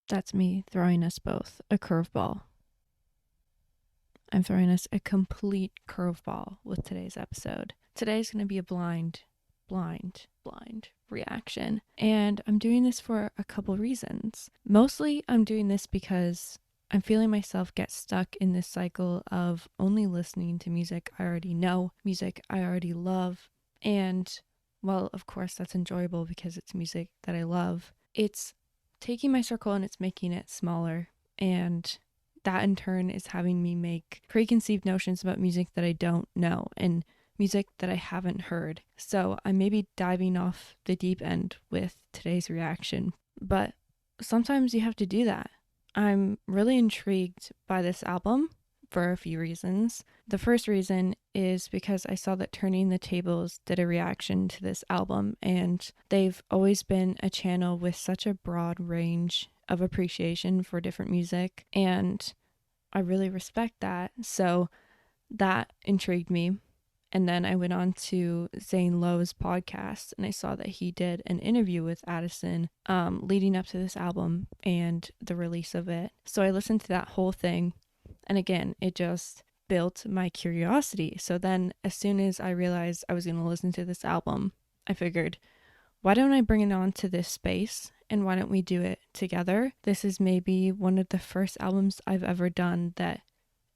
That's me throwing us both a curveball. I'm throwing us a complete curveball with today's episode. Today's going to be a blind reaction. And I'm doing this for a couple reasons. Mostly, I'm doing this because I'm feeling myself get stuck in this cycle of only listening to music I already know, music I already love. And, well, of course, that's enjoyable because it's music that I love. It's taking my circle and it's making it smaller. And that in turn is having me make preconceived notions about music that I don't know and music that I haven't heard. So I may be diving off the deep end with today's reaction, but sometimes you have to do that. I'm really intrigued by this album for a few reasons. The first reason is because I saw that Turning the Tables did a reaction to this album, and they've always been a channel with such a broad range of appreciation for different music, and I really respect that. So that intrigued me. And then I went on to Zane Lowe's podcast and I saw that he did an interview with Addison leading up to this album and the release of it. So I listened to that whole thing. And again, it just built my curiosity. So then as soon as I realized I was going to listen to this album, I figured, why don't I bring it on to this space? And why don't we do it together? This is maybe one of the first albums I've ever done that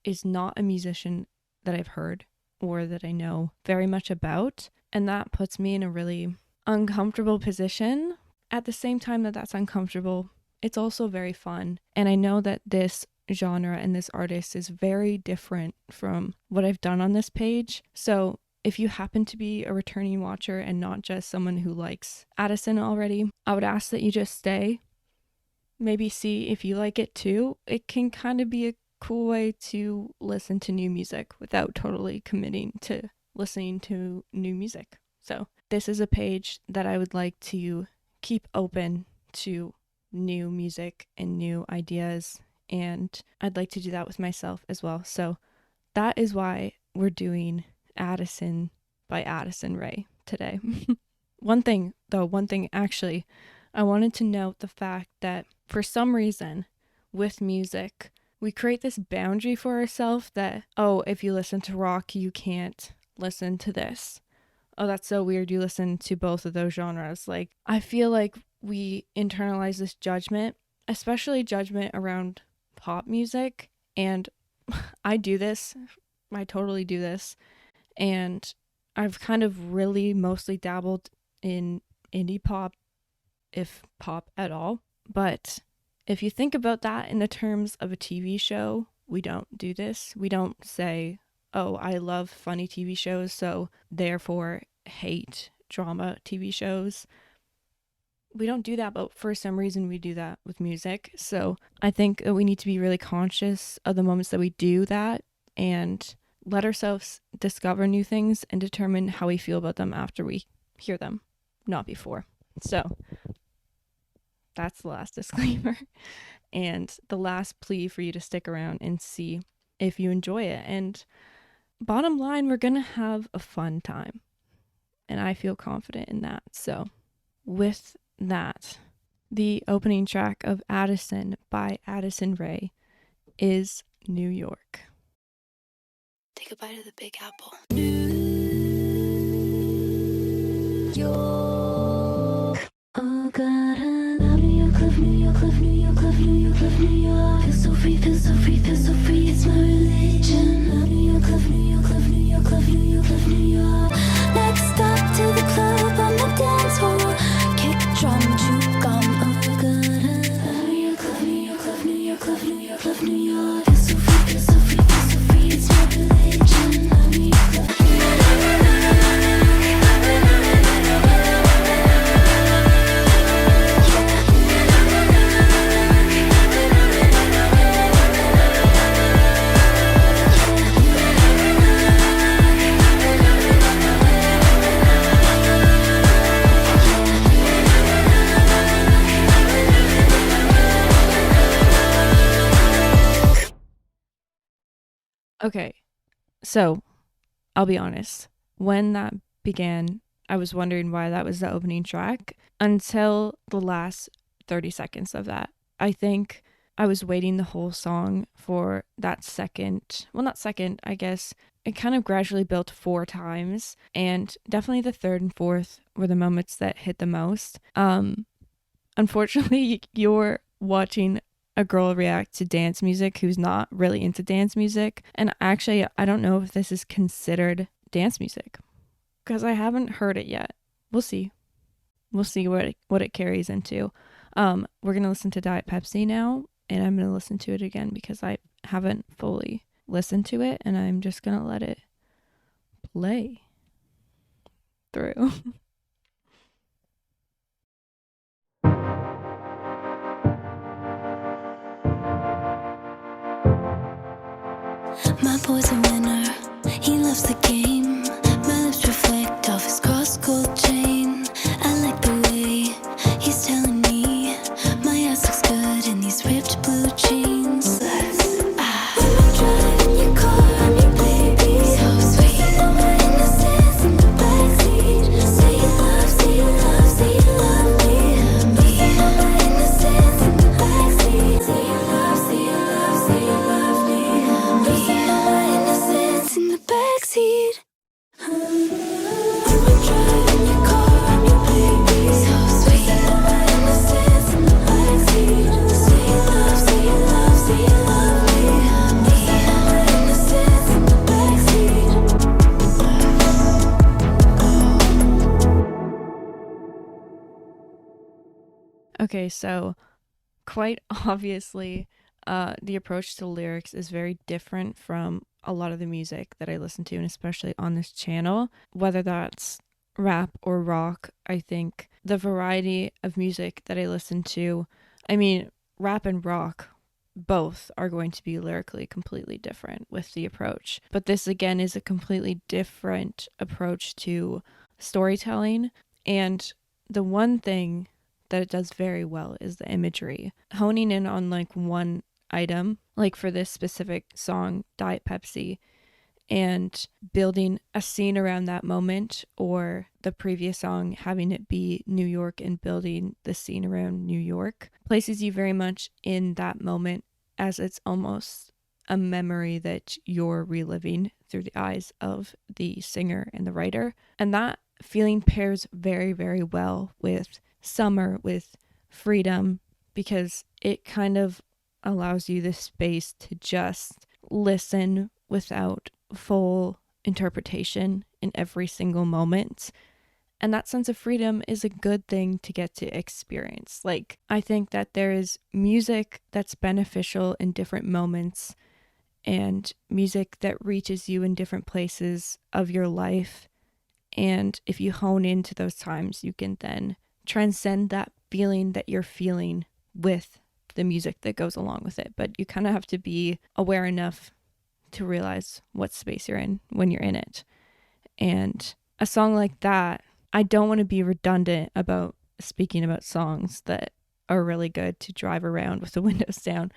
is not a musician that I've heard or that I know very much about. And that puts me in a really uncomfortable position. At the same time that that's uncomfortable, it's also very fun. And I know that this genre and this artist is very different from what I've done on this page. So if you happen to be a returning watcher and not just someone who likes Addison already, I would ask that you just stay. Maybe see if you like it too. It can kind of be a cool way to listen to new music without totally committing to listening to new music. So this is a page that I would like to keep open to new music and new ideas, and I'd like to do that with myself as well. So that is why we're doing Addison by Addison Rae today. One thing actually, I wanted to note the fact that for some reason with music, we create this boundary for ourselves that, oh, if you listen to rock, you can't listen to this. Oh, that's so weird. You listen to both of those genres. Like, I feel like we internalize this judgment, especially judgment around pop music. And I do this. I totally do this. And I've kind of really mostly dabbled in indie pop, if pop at all. But if you think about that in the terms of a TV show, we don't do this. We don't say, oh, I love funny TV shows, so therefore hate drama TV shows. We don't do that, but for some reason we do that with music. So I think we need to be really conscious of the moments that we do that and let ourselves discover new things and determine how we feel about them after we hear them, not before. So that's the last disclaimer and the last plea for you to stick around and see if you enjoy it. And bottom line, we're going to have a fun time. And I feel confident in that. So with that, the opening track of Addison by Addison Rae is New York. Take a bite of the Big Apple. New York. Oh God, I love New York, love New York, love New York, love New York, love New York. Feel so free, feel so free, feel so free. It's my religion. Love New York, love New York, love New York, love New York, love New York. Next stop to the club on the dance floor. Kick drum, juke gum. Oh God, I love New York, love New York, love New York, love New York, love New York. Feel so free, feel so free, feel so free. It's my religion. Love New York, love New York. Okay, so I'll be honest. When that began, I was wondering why that was the opening track. until the last 30 seconds of that. I think I was waiting the whole song for that second. Well, not second, I guess. It kind of gradually built 4 times, and definitely the third and fourth were the moments that hit the most. Unfortunately, you're watching a girl react to dance music who's not really into dance music, and actually, I don't know if this is considered dance music because I haven't heard it yet. We'll see. We'll see what it carries into. We're gonna listen to Diet Pepsi now, and I'm gonna listen to it again because I haven't fully listened to it, and I'm just gonna let it play through. My boy's a winner, he loves the game. My lips reflect off his cross-gold chain. I like the way he's telling me my ass looks good in these ripped blue jeans. Driving your car, I'm your baby. So sweet, innocence in the backseat. Say you love, say you love, say you love me. Innocence in the backseat. Say you love, say you love, say you love me. Innocence in the backseat. Driving your car, I'm your baby. So sweet, innocence in the backseat. Say you love, say you love, say you love me. Innocence in the backseat. Okay, so quite obviously, the approach to lyrics is very different from a lot of the music that I listen to, and especially on this channel, whether that's rap or rock. I think the variety of music that I listen to, I mean, rap and rock both are going to be lyrically completely different with the approach. But this again is a completely different approach to storytelling. And the one thing that it does very well is the imagery. Honing in on like one item, like for this specific song, Diet Pepsi, and building a scene around that moment, or the previous song having it be New York and building the scene around New York, places you very much in that moment as it's almost a memory that you're reliving through the eyes of the singer and the writer. And that feeling pairs very, very well with summer, with freedom, because it kind of allows you the space to just listen without full interpretation in every single moment. And that sense of freedom is a good thing to get to experience. Like, I think that there is music that's beneficial in different moments and music that reaches you in different places of your life. And if you hone into those times, you can then transcend that feeling that you're feeling with the music that goes along with it. But you kind of have to be aware enough to realize what space you're in when you're in it. And a song like that, I don't want to be redundant about speaking about songs that are really good to drive around with the windows down,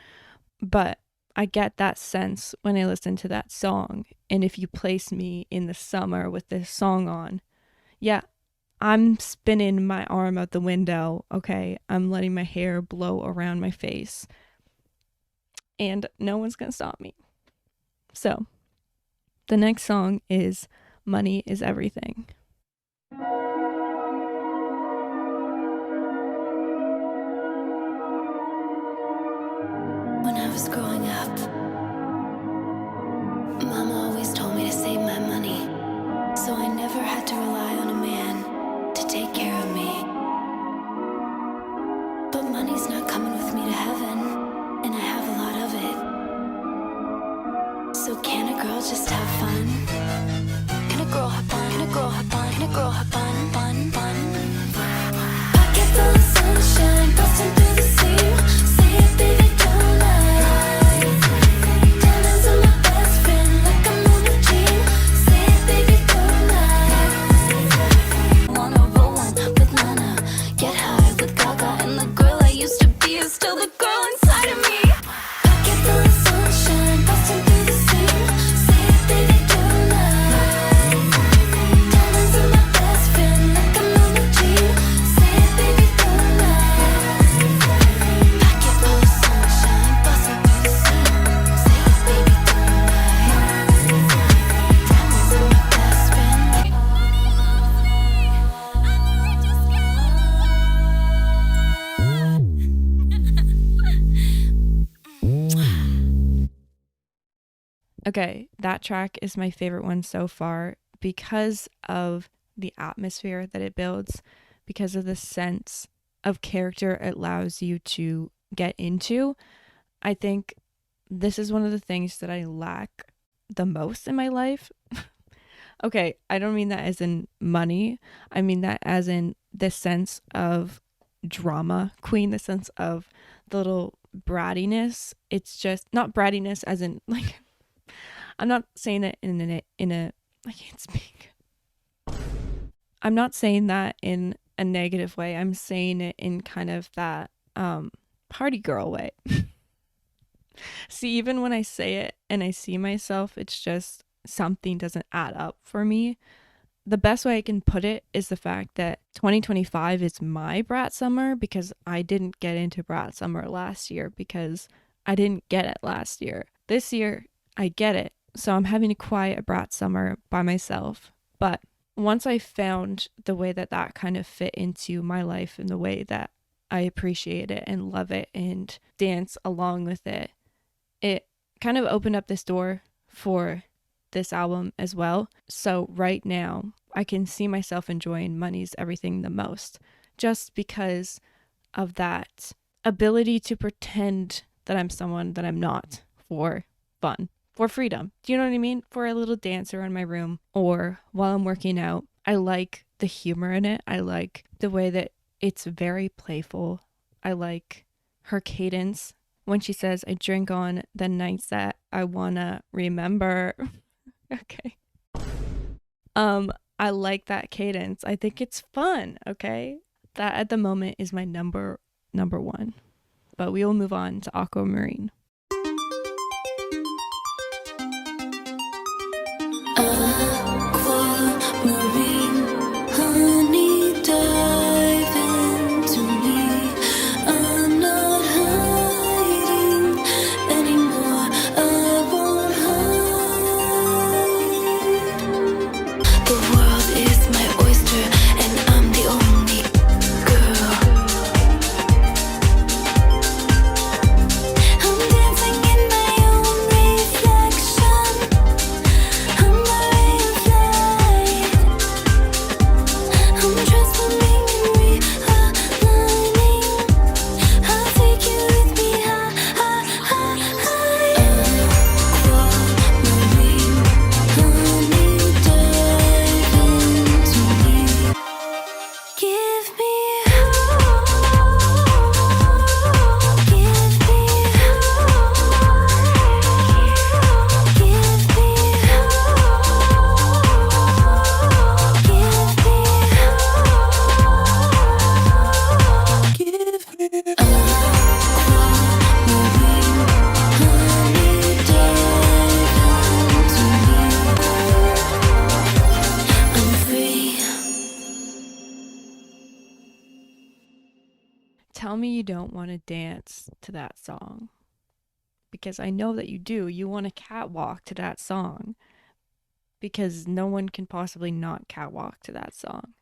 but I get that sense when I listen to that song. And if you place me in the summer with this song on, yeah, I'm spinning my arm out the window, okay? I'm letting my hair blow around my face. And no one's gonna stop me. So, the next song is Money is Everything. When I was growing up, Mama always told me to save my money, so I never had to rely on a man to take care of me. But money's not coming with me to heaven, and I have a lot of it. So can a girl just have fun? Can a girl have fun? Can a girl have fun? Can a girl have fun? Fun, fun. Pocket full of sunshine, busting through the seam. Say it, baby, don't lie. Diamonds are my best friend, like I'm on a dream. Say it, baby, don't lie. Wanna roll one with Nana, get high with Gaga, and the girl I used to be is still the girl inside of me. Pocket full of sunshine, busting through the seam. Say it, baby. Okay, that track is my favorite one so far because of the atmosphere that it builds, because of the sense of character it allows you to get into. I think this is one of the things that I lack the most in my life. Okay, I don't mean that as in money. I mean that as in the sense of drama queen, the sense of the little brattiness. It's just not brattiness as in like I'm not saying it in a I can't speak. I'm not saying that in a negative way. I'm saying it in kind of that party girl way. See, even when I say it and I see myself, it's just something doesn't add up for me. The best way I can put it is the fact that 2025 is my brat summer because I didn't get into brat summer last year because I didn't get it last year. This year, I get it. So I'm having a quiet brat summer by myself. But once I found the way that that kind of fit into my life and the way that I appreciate it and love it and dance along with it, it kind of opened up this door for this album as well. So right now, I can see myself enjoying Money's Everything the most just because of that ability to pretend that I'm someone that I'm not for fun, for freedom. Do you know what I mean? For a little dancer in my room or while I'm working out. I like the humor in it. I like the way that it's very playful. I like her cadence when she says, I drink on the nights that I wanna remember. Okay. I like that cadence. I think it's fun, okay? That at the moment is my number one. But we will move on to Aquamarine. Aquamarine, honey, dive into me. I'm not hiding anymore. I won't hide. The world is my oyster, and I'm the only girl. I'm dancing in my own reflection. I'm the ray of light. I'm transforming and realigning. I'll take you with me high, high, high, high. Aquamarine, honey, dive into me. Give me hope. Give me hope. Give me hope. Give me hope. Give me Aquamarine, honey, dive into me. I'm free. Tell me you don't want to dance to that song. Because I know that you do. You want to catwalk to that song. Because no one can possibly not catwalk to that song.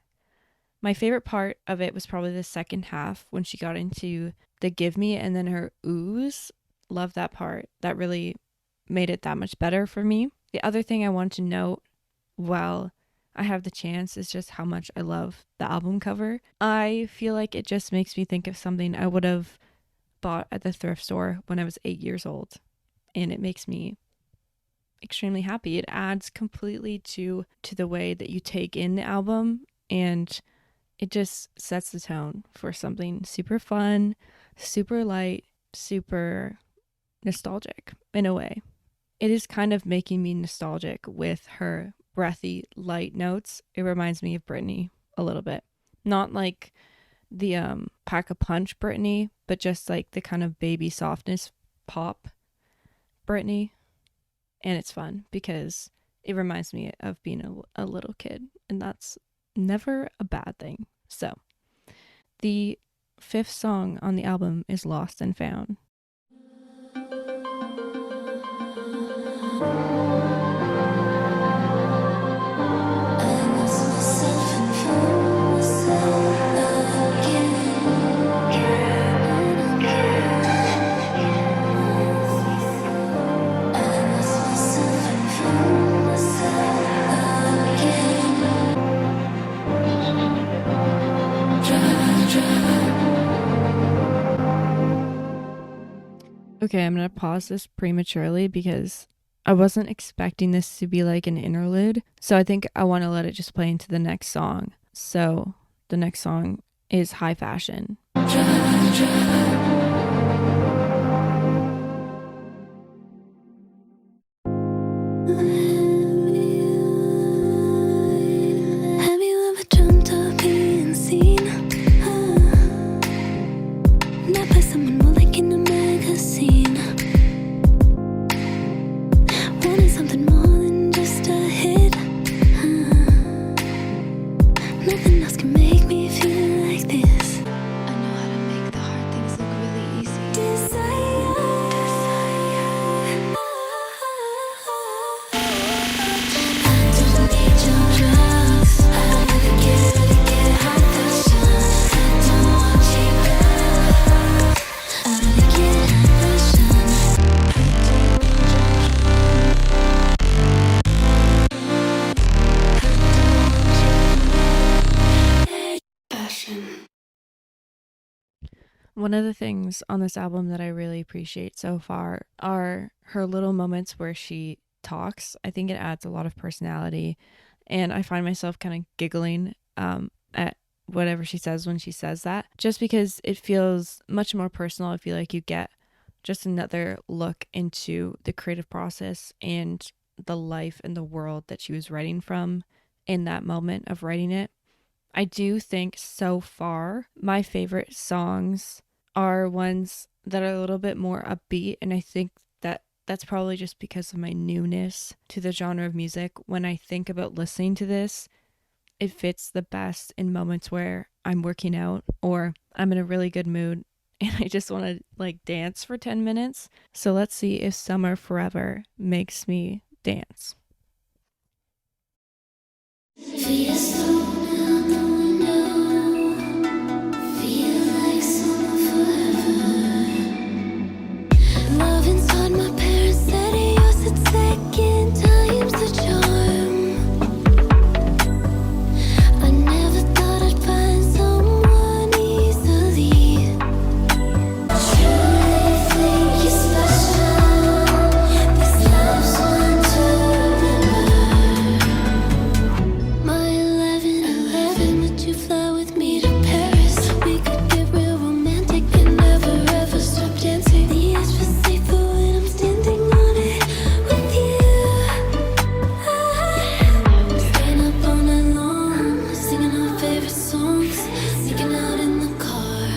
My favorite part of it was probably the second half when she got into the give me and then her ooze. Love that part. That really made it that much better for me. The other thing I want to note while I have the chance is just how much I love the album cover. I feel like it just makes me think of something I would have bought at the thrift store when I was 8 years old. And it makes me extremely happy. It adds completely to the way that you take in the album, and it just sets the tone for something super fun, super light, super nostalgic in a way. It is kind of making me nostalgic with her breathy, light notes. It reminds me of Britney a little bit. Not like the Pack a Punch Britney, but just like the kind of baby softness pop Britney. And it's fun because it reminds me of being a little kid, and that's never a bad thing. So, the 5th song on the album is Lost and Found. I lost myself Okay, I'm gonna pause this prematurely because I wasn't expecting this to be like an interlude. So I think I want to let it just play into the next song. So the next song is High Fashion. Have you ever dreamt of being seen? Not by someone more like in a magazine. Wanting something more than just a hit. Nothing else can make me feel like this. I know how to make the hard things look really easy. Desire. I don't need your drugs. I gotta get high fashion. I don't want cheap love. I gotta get fashion. One of the things on this album that I really appreciate so far are her little moments where she talks. I think it adds a lot of personality, and I find myself kind of giggling at whatever she says when she says that, just because it feels much more personal. I feel like you get just another look into the creative process and the life and the world that she was writing from in that moment of writing it. I do think so far my favorite songs are ones that are a little bit more upbeat, and I think that that's probably just because of my newness to the genre of music. When I think about listening to this, it fits the best in moments where I'm working out or I'm in a really good mood and I just want to like dance for 10 minutes. So let's see if Summer Forever makes me dance. Feel like summer forever. Love inside my parents said yours at second time's the charm. I never thought I'd find someone easily. Truly think you're special. This love's one to remember. My 11/11, would you fly with me to Paris? We could get real romantic and never ever stop dancing. The edge was safer when I'm standing on it with you. Staying up all night long, singing our favorite songs, sneaking out in the car,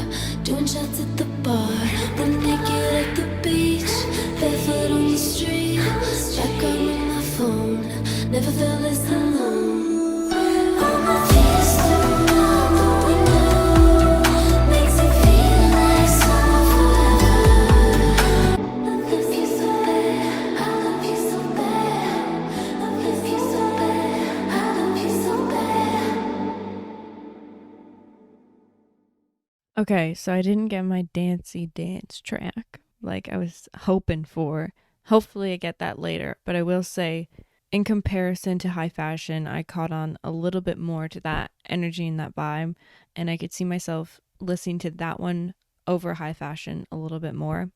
doing shots at the bar, running naked at the beach, barefoot on the street, background with my phone, never felt less alone. All my fears thrown out the window, makes it feel like summer forever. I love you so bad, I love you so bad, I love you so bad, I love you so bad. Okay, so I didn't get my dancey dance track like I was hoping for. Hopefully I get that later, but I will say in comparison to High Fashion, I caught on a little bit more to that energy and that vibe, and I could see myself listening to that one over High Fashion a little bit more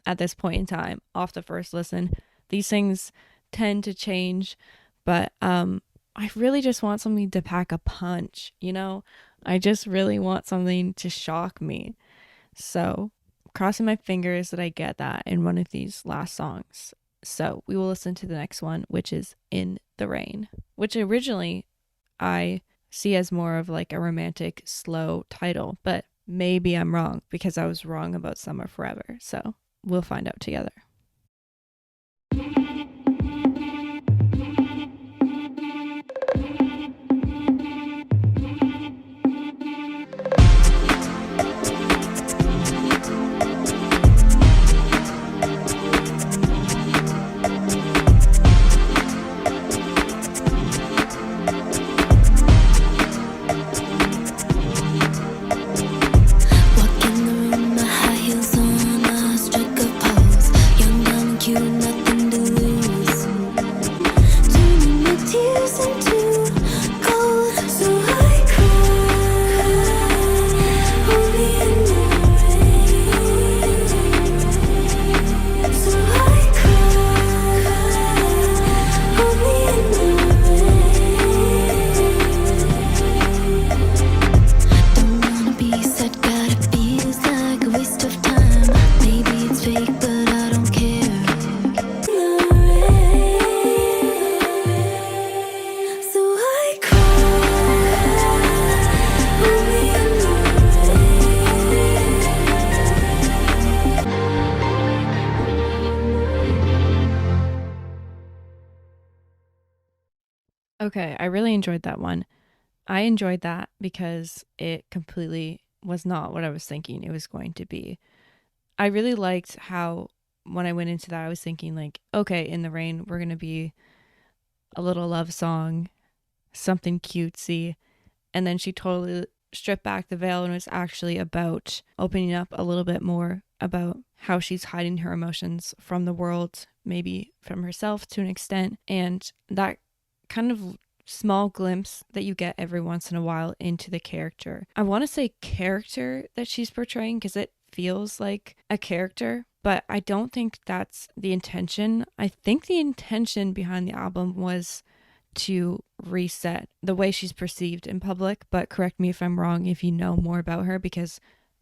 at this point in time off the first listen. These things tend to change, but I really just want something to pack a punch, you know? I just really want something to shock me. So, crossing my fingers that I get that in one of these last songs. So, we will listen to the next one, which is In the Rain, which originally I see as more of like a romantic, slow title, but maybe I'm wrong because I was wrong about Summer Forever. So, we'll find out together. Walk in the room, my high heels on, I strike a pose. Young, dumb, and cute, nothing to lose. Okay, I really enjoyed that one. I enjoyed that because it completely was not what I was thinking it was going to be. I really liked how when I went into that, I was thinking, like, okay, In the Rain, we're going to be a little love song, something cutesy. And then she totally stripped back the veil and was actually about opening up a little bit more about how she's hiding her emotions from the world, maybe from herself to an extent. And that kind of small glimpse that you get every once in a while into the character. I want to say character that she's portraying because it feels like a character, but I don't think that's the intention. I think the intention behind the album was to reset the way she's perceived in public, but correct me if I'm wrong if you know more about her, because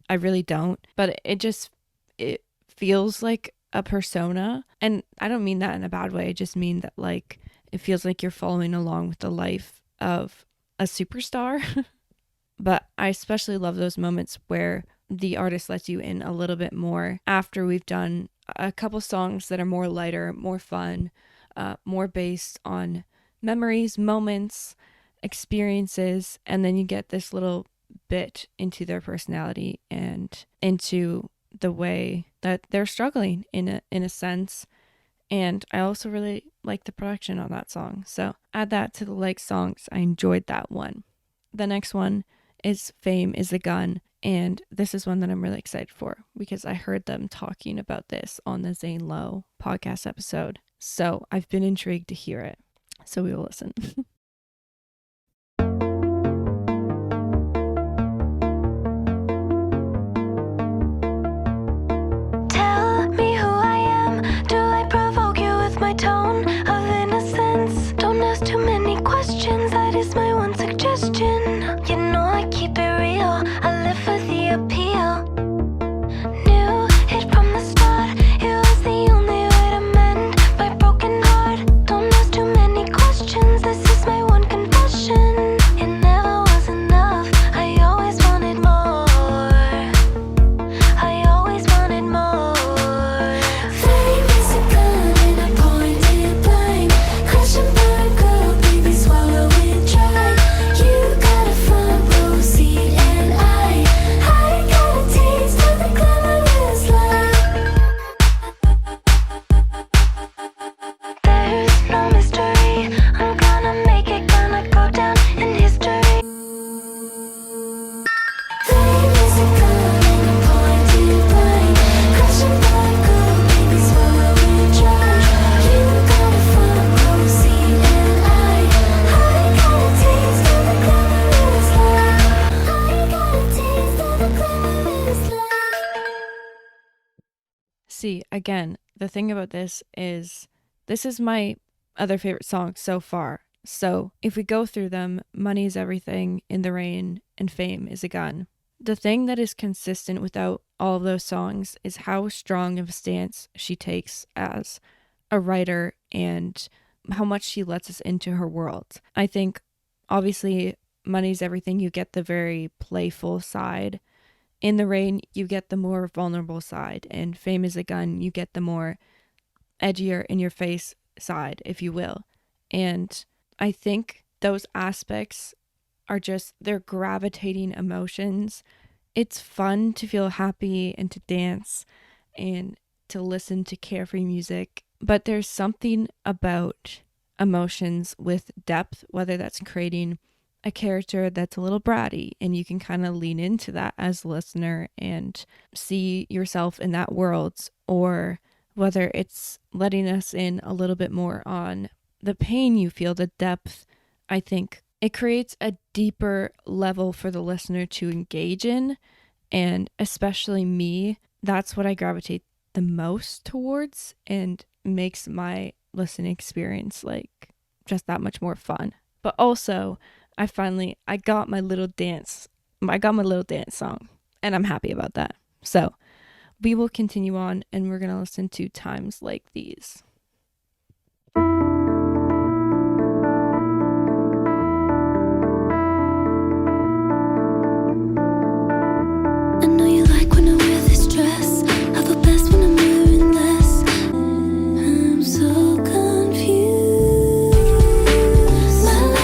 I really don't. But it feels like a persona, and I don't mean that in a bad way. I just mean that, like, it feels like you're following along with the life of a superstar. But I especially love those moments where the artist lets you in a little bit more after we've done a couple songs that are more lighter, more fun, more based on memories, moments, experiences, and then you get this little bit into their personality and into the way that they're struggling in a sense. And I also really like the production on that song. So add that to the like songs. I enjoyed that one. The next one is Fame is a Gun. And this is one that I'm really excited for because I heard them talking about this on the Zane Lowe podcast episode. So I've been intrigued to hear it. So we will listen. Tell me who I am. Do I provoke you with my tone of innocence? Don't ask too many questions. That is my one suggestion. You know I keep it real. I live for the appeal. Knew it from the start. It was the only way to mend my broken heart. Don't ask too many questions. This is my one confession. It never was enough. I always wanted more. I always wanted more. Fame is a gun and I point it blank. Crash and burn, girl, baby, swallow it dry. You got a front row seat and I got a taste of the glamorous life. There's no mystery. I'm gonna make it, gonna go down in history. Fame is a gun and I point it blank. Crash and burn, girl, baby, swallow it dry. You got a front row seat and I got a taste of the glamorous life. I got a taste of the glamorous life. See, again, the thing about this is my other favorite song so far. So if we go through them, Money is Everything, In the Rain, and Fame is a Gun. The thing that is consistent without all of those songs is how strong of a stance she takes as a writer and how much she lets us into her world. I think, obviously, Money's Everything, you get the very playful side. In the Rain, you get the more vulnerable side. And Fame is a Gun, you get the more edgier in your face side, if you will. And I think those aspects are just, they're gravitating emotions. It's fun to feel happy and to dance and to listen to carefree music, but there's something about emotions with depth, whether that's creating a character that's a little bratty and you can kind of lean into that as a listener and see yourself in that world, or whether it's letting us in a little bit more on the pain you feel, the depth. I think it creates a deeper level for the listener to engage in, and especially me, that's what I gravitate the most towards and makes my listening experience like just that much more fun. But also, I got my little dance song, and I'm happy about that. So we will continue on, and we're going to listen to Times Like These. I know you like when I wear this dress. I feel best when I'm wearing less. I'm so confused. My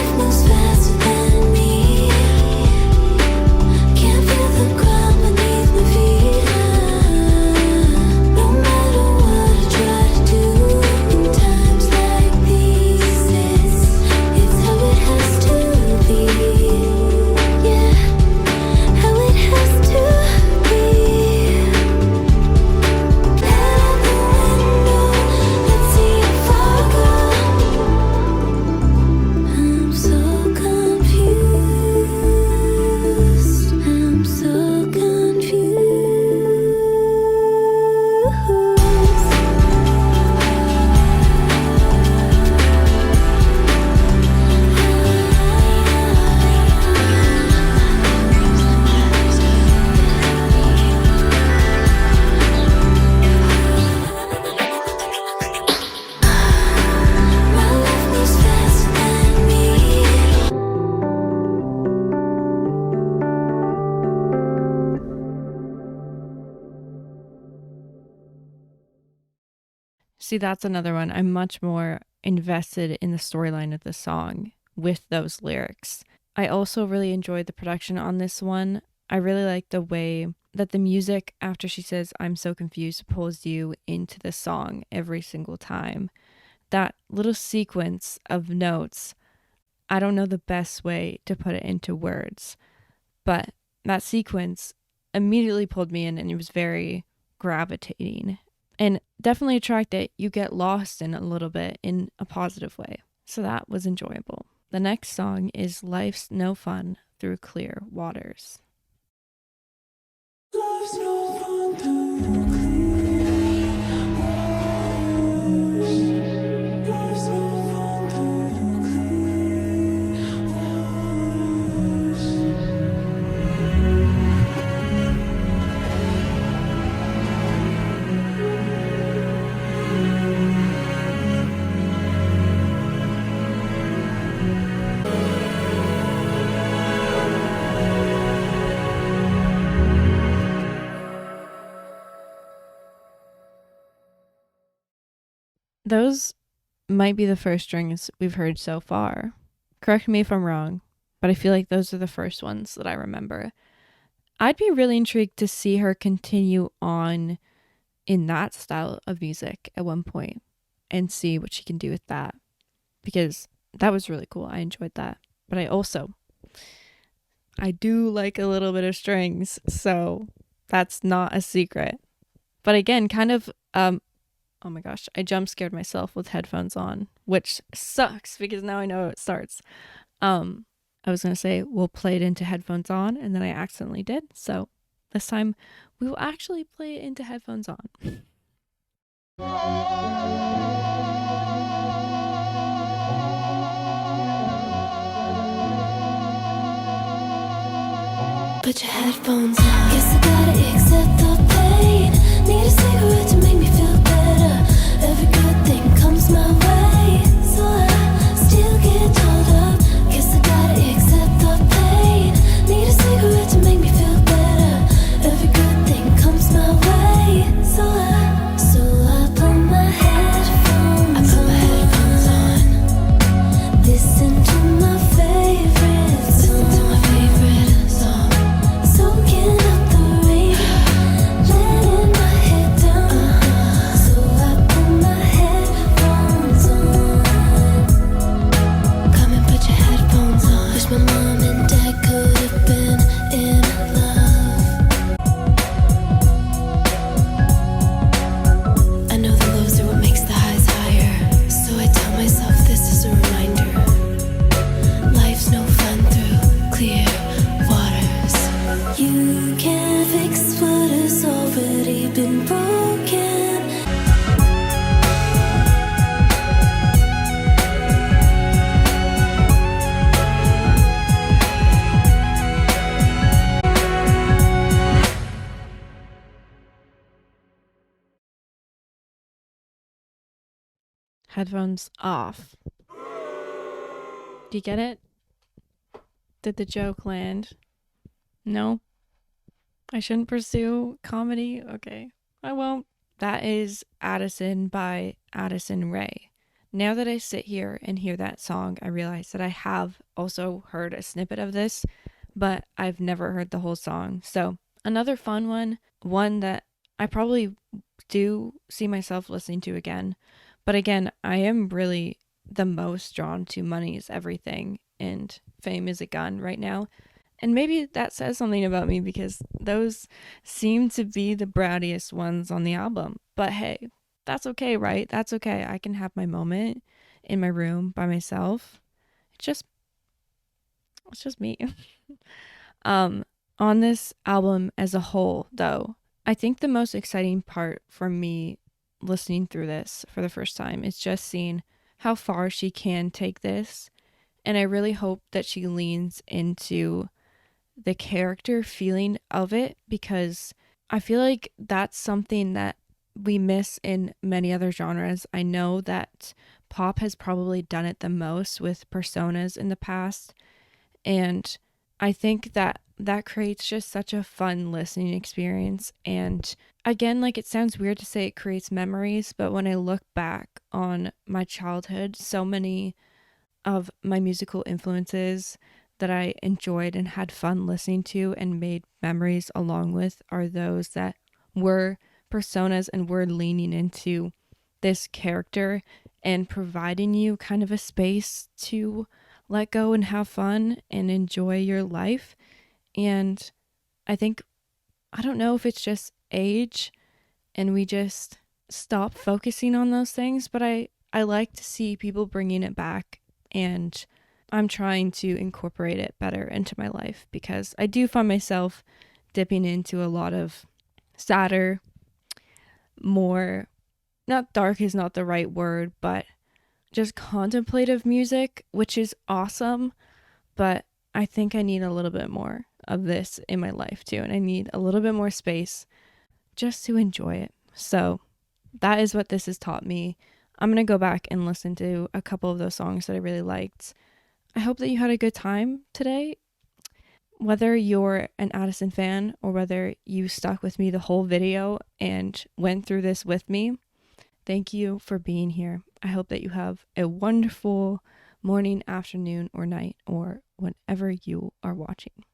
See, that's another one. I'm much more invested in the storyline of the song with those lyrics. I also really enjoyed the production on this one. I really like the way that the music, after she says, I'm so confused, pulls you into the song every single time. That little sequence of notes, I don't know the best way to put it into words, but that sequence immediately pulled me in and it was very gravitating and definitely a track that you get lost in a little bit in a positive way. So that was enjoyable. The next song is Life's No Fun Through Clear Waters. Life's no fun through clear waters. Life's no fun through clear waters. Those might be the first strings we've heard so far. Correct me if I'm wrong, but I feel like those are the first ones that I remember. I'd be really intrigued to see her continue on in that style of music at one point and see what she can do with that, because that was really cool. I enjoyed that. But I do like a little bit of strings, so that's not a secret. But again, kind of oh my gosh, I jump scared myself with headphones on, which sucks because now I know it starts. I was going to say we'll play it into headphones on, and then I accidentally did. So this time we will actually play it into headphones on. Put your headphones on. Guess I gotta accept the pain. Need a cigarette to make me feel better. Every good thing comes my way, so I still get told up. Guess I gotta accept the pain. Need a cigarette to make me feel better. Every good thing comes my way, so I put my headphones on. Listen to my favorite song. Soaking up the rain, letting my head down. So I put my headphones on. Come and put your headphones on. Wish my mom and dad could have been in love. I know the lows are what makes the highs higher, so I tell myself this is a reminder. Life's no fun through clear waters. You can't fix what has already been broken. Headphones off. Do you get it? Did the joke land? No? I shouldn't pursue comedy? Okay, I won't. That is Addison by Addison Rae. Now that I sit here and hear that song, I realize that I have also heard a snippet of this, but I've never heard the whole song. So another fun one that I probably do see myself listening to again. But again, I am really the most drawn to Money is Everything and Fame is a Gun right now. And maybe that says something about me because those seem to be the brattiest ones on the album. But hey, that's okay, right? That's okay. I can have my moment in my room by myself. It's just me. On this album as a whole, though, I think the most exciting part for me listening through this for the first time is just seeing how far she can take this. And I really hope that she leans into the character feeling of it, because I feel like that's something that we miss in many other genres. I know that pop has probably done it the most with personas in the past, and I think that that creates just such a fun listening experience. And again, like, it sounds weird to say it creates memories, but when I look back on my childhood, so many of my musical influences that I enjoyed and had fun listening to and made memories along with are those that were personas and were leaning into this character and providing you kind of a space to let go and have fun and enjoy your life. And I think, I don't know if it's just age and we just stop focusing on those things, but I like to see people bringing it back, and I'm trying to incorporate it better into my life because I do find myself dipping into a lot of sadder, more, not dark is not the right word, but just contemplative music, which is awesome. But I think I need a little bit more of this in my life too. And I need a little bit more space just to enjoy it. So that is what this has taught me. I'm going to go back and listen to a couple of those songs that I really liked. I hope that you had a good time today. Whether you're an Addison fan or whether you stuck with me the whole video and went through this with me, thank you for being here. I hope that you have a wonderful morning, afternoon, or night, or whenever you are watching.